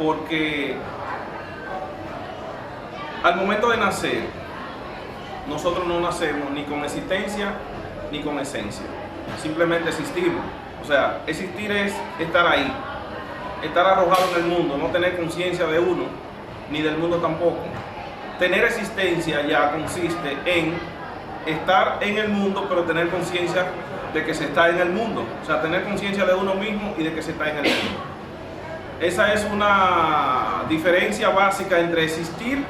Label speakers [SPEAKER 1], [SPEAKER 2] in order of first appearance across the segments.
[SPEAKER 1] porque al momento de nacer, nosotros no nacemos ni con existencia ni con esencia, simplemente existimos. O sea, existir es estar ahí, estar arrojado en el mundo, no tener conciencia de uno, ni del mundo tampoco. Tener existencia ya consiste en estar en el mundo, pero tener conciencia de que se está en el mundo. O sea, tener conciencia de uno mismo y de que se está en el mundo. Esa es una diferencia básica entre existir.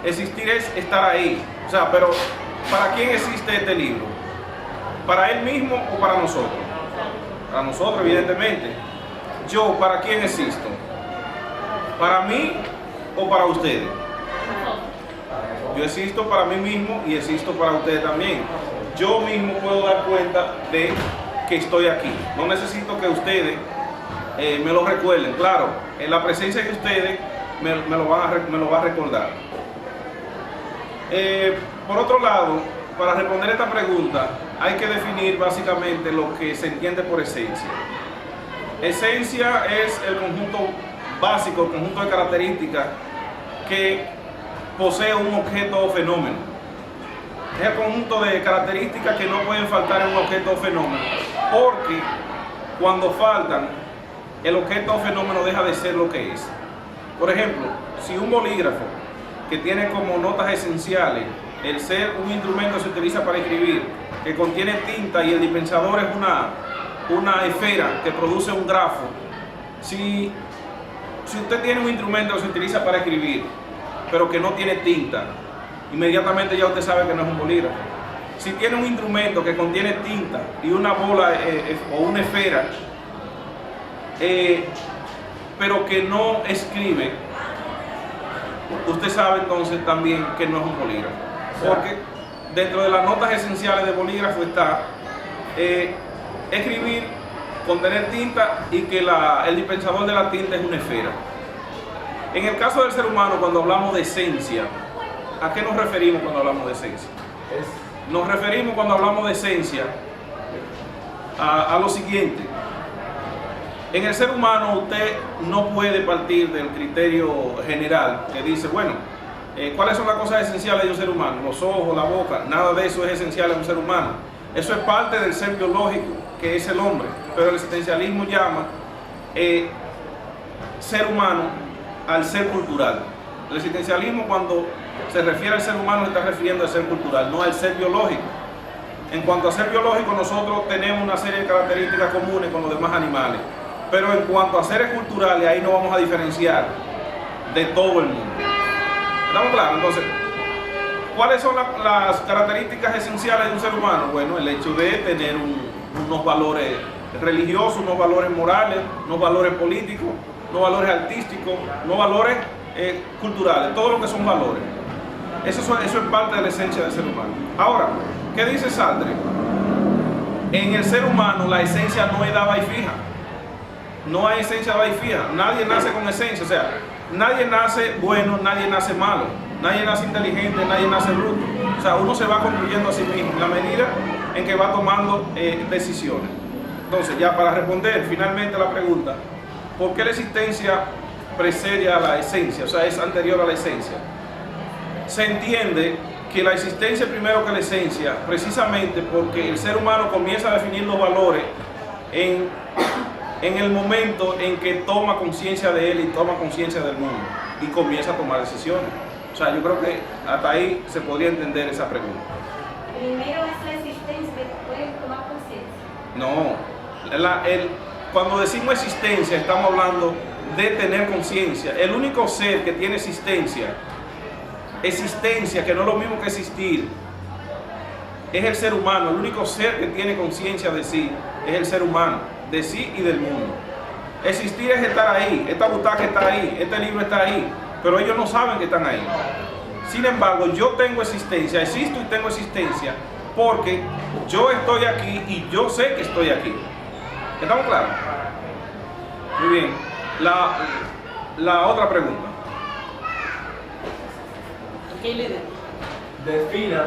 [SPEAKER 1] Existir es estar ahí. O sea, pero ¿para quién existe este libro? ¿Para él mismo o para nosotros? Para nosotros, evidentemente. Yo, ¿para quién existo? ¿Para mí o para ustedes? Yo existo para mí mismo y existo para ustedes también. Yo mismo puedo dar cuenta de que estoy aquí. No necesito que ustedes me lo recuerden. Claro, en la presencia de ustedes me lo va a recordar. Por otro lado, para responder esta pregunta, hay que definir básicamente lo que se entiende por esencia. Esencia es el conjunto básico, el conjunto de características que posee un objeto o fenómeno. Es el conjunto de características que no pueden faltar en un objeto o fenómeno, porque cuando faltan, el objeto o fenómeno deja de ser lo que es. Por ejemplo, si un bolígrafo que tiene como notas esenciales el ser un instrumento que se utiliza para escribir, que contiene tinta y el dispensador es una esfera que produce un grafo, si usted tiene un instrumento que se utiliza para escribir, pero que no tiene tinta, inmediatamente ya usted sabe que no es un bolígrafo. Si tiene un instrumento que contiene tinta y una bola o una esfera, pero que no escribe, usted sabe entonces también que no es un bolígrafo. Porque dentro de las notas esenciales de bolígrafo está escribir, contener tinta y que el dispensador de la tinta es una esfera. En el caso del ser humano, cuando hablamos de esencia, ¿a qué nos referimos cuando hablamos de esencia? Nos referimos cuando hablamos de esencia a lo siguiente. En el ser humano usted no puede partir del criterio general que dice, bueno, ¿cuáles son las cosas esenciales de un ser humano? Los ojos, la boca, nada de eso es esencial en un ser humano. Eso es parte del ser biológico, que es el hombre. Pero el existencialismo llama ser humano al ser cultural. El existencialismo, cuando se refiere al ser humano, se está refiriendo al ser cultural, no al ser biológico. En cuanto a ser biológico, nosotros tenemos una serie de características comunes con los demás animales. Pero en cuanto a seres culturales, ahí nos vamos a diferenciar de todo el mundo. ¿Estamos claros? Entonces, ¿cuáles son las características esenciales de un ser humano? Bueno, el hecho de tener unos valores religiosos, unos valores morales, unos valores políticos, unos valores artísticos, unos valores culturales, todo lo que son valores. Eso es parte de la esencia del ser humano. Ahora, ¿qué dice Sartre? En el ser humano la esencia no es dada y fija. No hay esencia dada y fija. Nadie nace con esencia. O sea, nadie nace bueno, nadie nace malo. Nadie nace inteligente, nadie nace bruto. O sea, uno se va construyendo a sí mismo en la medida en que va tomando decisiones. Entonces, ya para responder finalmente a la pregunta, ¿por qué la existencia precede a la esencia? O sea, es anterior a la esencia. Se entiende que la existencia es primero que la esencia, precisamente porque el ser humano comienza a definir los valores en el momento en que toma conciencia de él y toma conciencia del mundo y comienza a tomar decisiones. O sea, yo creo que hasta ahí se podría entender esa pregunta.
[SPEAKER 2] Primero es la existencia, después tomar conciencia.
[SPEAKER 1] No, cuando decimos existencia estamos hablando de tener conciencia. El único ser que tiene existencia, que no es lo mismo que existir, es el ser humano. El único ser que tiene conciencia de sí es el ser humano, de sí y del mundo. Existir es estar ahí, esta butaca está ahí, este libro está ahí, pero ellos no saben que están ahí. Sin embargo, yo tengo existencia, existo y tengo existencia porque yo estoy aquí y yo sé que estoy aquí. ¿Estamos claros? Muy bien. La otra pregunta.
[SPEAKER 3] Ok, líder.
[SPEAKER 4] Defina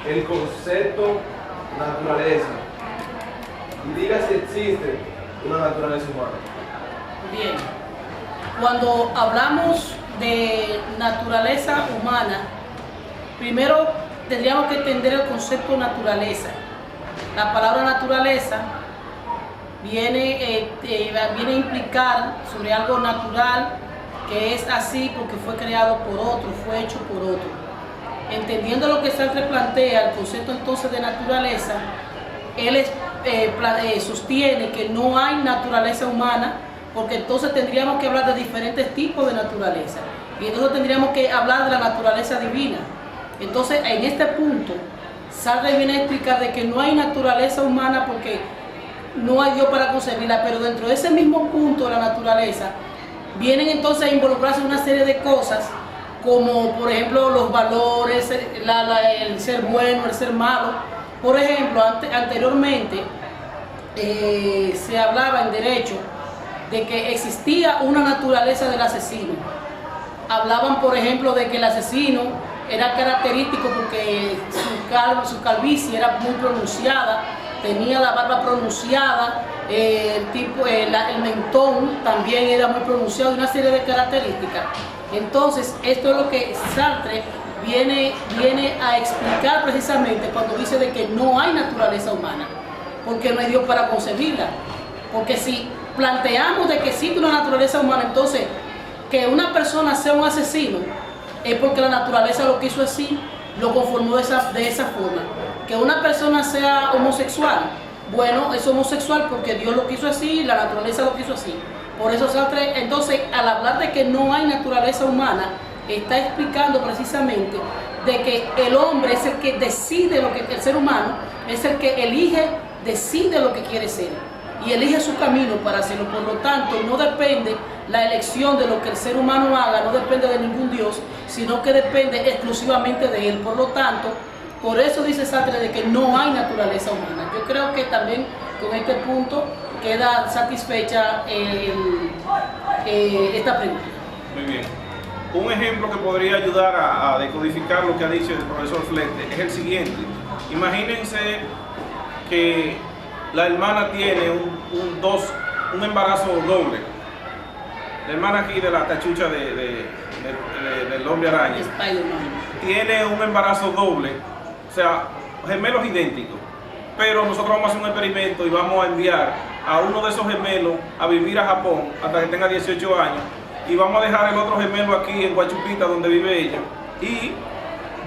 [SPEAKER 4] el concepto naturaleza y diga si existe una naturaleza humana.
[SPEAKER 3] Bien. Cuando hablamos de naturaleza humana, primero tendríamos que entender el concepto naturaleza. La palabra naturaleza viene a implicar sobre algo natural, que es así porque fue creado por otro, fue hecho por otro. Entendiendo lo que Sartre plantea, el concepto entonces de naturaleza, él sostiene que no hay naturaleza humana, porque entonces tendríamos que hablar de diferentes tipos de naturaleza, y entonces tendríamos que hablar de la naturaleza divina. Entonces, en este punto, Sartre viene a explicar de que no hay naturaleza humana porque no hay Dios para concebirla, pero dentro de ese mismo punto de la naturaleza, vienen entonces a involucrarse una serie de cosas, como por ejemplo los valores, el ser bueno, el ser malo. Por ejemplo, anteriormente se hablaba en derecho de que existía una naturaleza del asesino. Hablaban, por ejemplo, de que el asesino era característico porque su calvicie era muy pronunciada, tenía la barba pronunciada, el mentón también era muy pronunciado, una serie de características. Entonces, esto es lo que Sartre viene a explicar precisamente cuando dice de que no hay naturaleza humana, porque no hay Dios para concebirla. Porque si planteamos de que existe una naturaleza humana, entonces que una persona sea un asesino es porque la naturaleza lo quiso así, lo conformó de esa forma. Que una persona sea homosexual, bueno, es homosexual porque Dios lo quiso así, la naturaleza lo quiso así. Por eso Sartre, entonces, al hablar de que no hay naturaleza humana, está explicando precisamente de que el hombre es el que decide el ser humano es el que elige, decide lo que quiere ser y elige su camino para hacerlo. Por lo tanto, no depende la elección de lo que el ser humano haga, no depende de ningún Dios, sino que depende exclusivamente de él. Por lo tanto, por eso dice Sartre de que no hay naturaleza humana. Yo creo que también con este punto queda satisfecha esta pregunta.
[SPEAKER 1] Muy bien. Un ejemplo que podría ayudar a decodificar lo que ha dicho el profesor Flete es el siguiente. Imagínense que la hermana tiene un embarazo doble. La hermana aquí de la cachucha del hombre araña tiene un embarazo doble, o sea, gemelos idénticos. Pero nosotros vamos a hacer un experimento y vamos a enviar a uno de esos gemelos a vivir a Japón hasta que tenga 18 años. Y vamos a dejar el otro gemelo aquí en Guachupita, donde vive ella. Y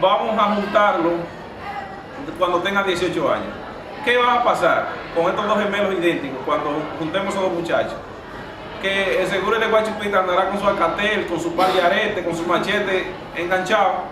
[SPEAKER 1] vamos a juntarlo cuando tenga 18 años. ¿Qué va a pasar con estos dos gemelos idénticos cuando juntemos a dos muchachos? Que el seguro de Guachupita andará con su alcatel, con su par de arete, con su machete enganchado.